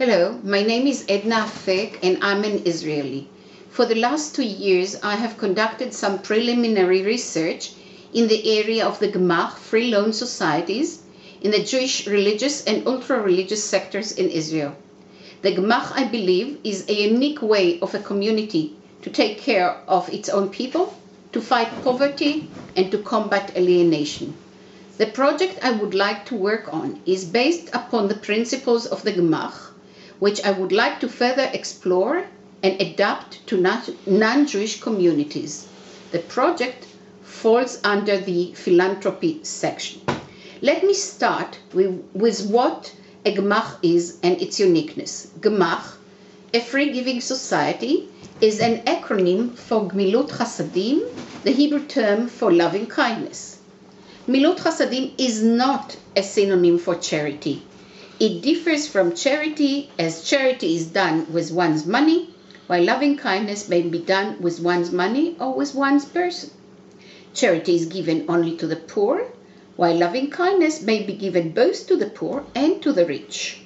Hello, my name is Edna Aphek and I'm an Israeli. For the last 2 years, I have conducted some preliminary research in the area of the Gemach free loan societies in the Jewish religious and ultra-religious sectors in Israel. The Gemach, I believe, is a unique way of a community to take care of its own people, to fight poverty, and to combat alienation. The project I would like to work on is based upon the principles of the Gemach, which I would like to further explore and adapt to non-Jewish communities. The project falls under the philanthropy section. Let me start with what a Gemach is and its uniqueness. Gemach, a free giving society, is an acronym for Gmilut Chasadim, the Hebrew term for loving kindness. Gmilut Chasadim is not a synonym for charity. It differs from charity, as charity is done with one's money, while loving kindness may be done with one's money or with one's person. Charity is given only to the poor, while loving kindness may be given both to the poor and to the rich.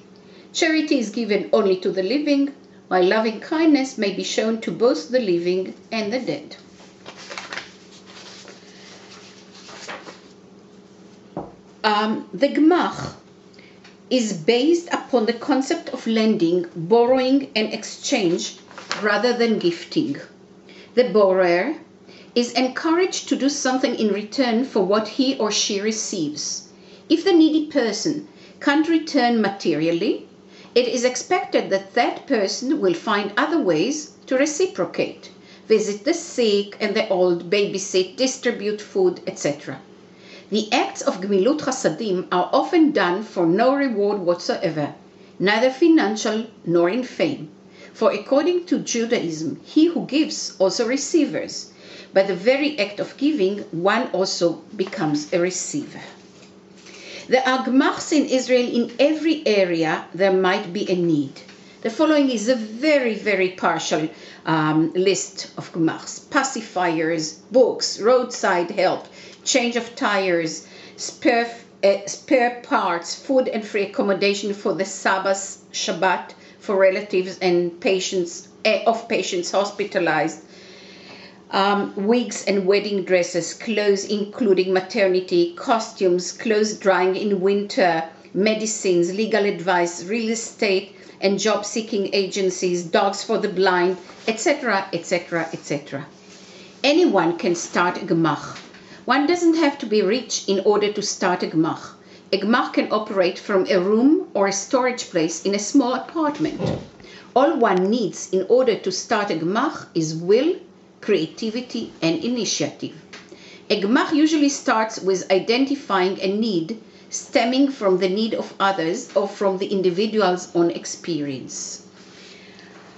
Charity is given only to the living, while loving kindness may be shown to both the living and the dead. The Gemach is based upon the concept of lending, borrowing, and exchange rather than gifting. The borrower is encouraged to do something in return for what he or she receives. If the needy person can't return materially, it is expected that that person will find other ways to reciprocate, visit the sick and the old, babysit, distribute food, etc. The acts of Gmilut Chasadim are often done for no reward whatsoever, neither financial nor in fame. For according to Judaism, he who gives also receives. By the very act of giving, one also becomes a receiver. There are Gemachs in Israel in every area there might be a need. The following is a very, very partial list of Gemachs: pacifiers, books, roadside help, change of tires, spare parts, food and free accommodation for the Sabbath, Shabbat, for relatives and patients hospitalized, wigs and wedding dresses, clothes including maternity, costumes, clothes drying in winter, medicines, legal advice, real estate and job-seeking agencies, dogs for the blind, etc., etc., etc. Anyone can start a Gemach. One doesn't have to be rich in order to start a Gemach. A Gemach can operate from a room or a storage place in a small apartment. All one needs in order to start a Gemach is will, creativity, and initiative. A Gemach usually starts with identifying a need stemming from the need of others or from the individual's own experience.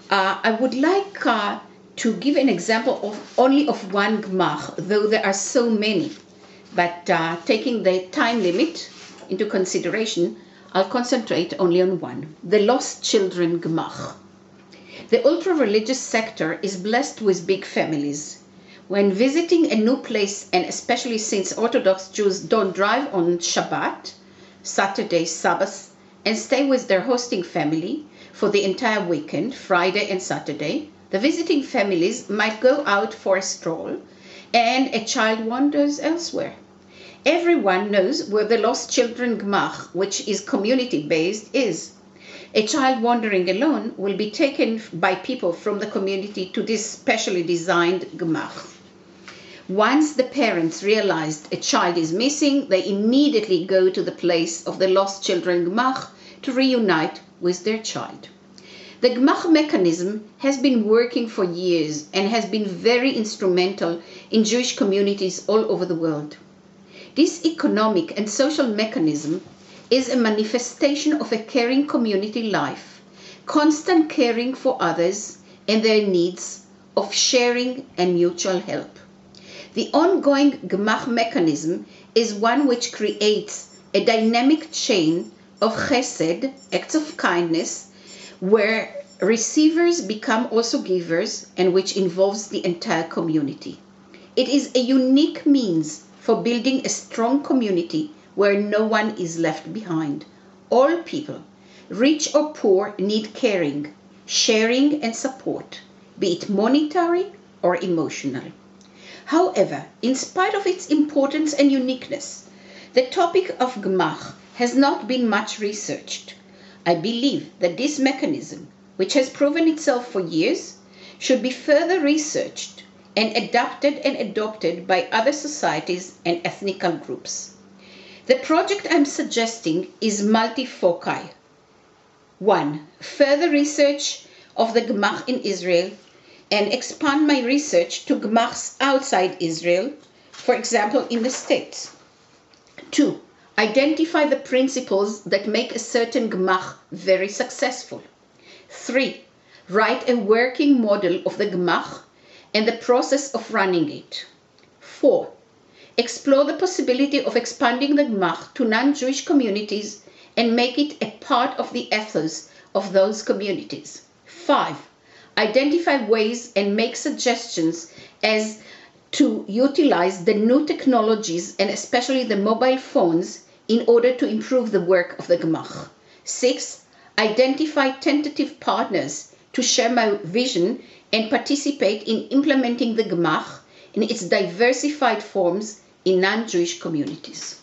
I would like to give an example of only of one Gemach, though there are so many. But taking the time limit into consideration, I'll concentrate only on one: the Lost Children Gemach. The ultra-religious sector is blessed with big families. When visiting a new place, and especially since Orthodox Jews don't drive on Shabbat, Saturday, Sabbath, and stay with their hosting family for the entire weekend, Friday and Saturday, the visiting families might go out for a stroll and a child wanders elsewhere. Everyone knows where the Lost Children Gemach, which is community-based, is. A child wandering alone will be taken by people from the community to this specially designed Gemach. Once the parents realized a child is missing, they immediately go to the place of the Lost Children Gemach to reunite with their child. The Gemach mechanism has been working for years and has been very instrumental in Jewish communities all over the world. This economic and social mechanism is a manifestation of a caring community life, constant caring for others and their needs, of sharing and mutual help. The ongoing Gemach mechanism is one which creates a dynamic chain of chesed, acts of kindness, where receivers become also givers and which involves the entire community. It is a unique means for building a strong community where no one is left behind. All people, Rich or poor need caring, sharing and support, be it monetary or emotional. However, in spite of its importance and uniqueness, the topic of Gmach has not been much researched. I believe that this mechanism, which has proven itself for years, should be further researched and adapted and adopted by other societies and ethnical groups. The project I'm suggesting is multifoci. 1. Further research of the Gmach in Israel and expand my research to Gmachs outside Israel, for example in the States. 2. Identify the principles that make a certain Gmach very successful. 3. Write a working model of the Gmach and the process of running it. 4. Explore the possibility of expanding the Gmach to non-Jewish communities and make it a part of the ethos of those communities. 5. Identify ways and make suggestions as to utilize the new technologies and especially the mobile phones in order to improve the work of the Gmach. 6. Identify tentative partners to share my vision and participate in implementing the Gmach in its diversified forms in non-Jewish communities.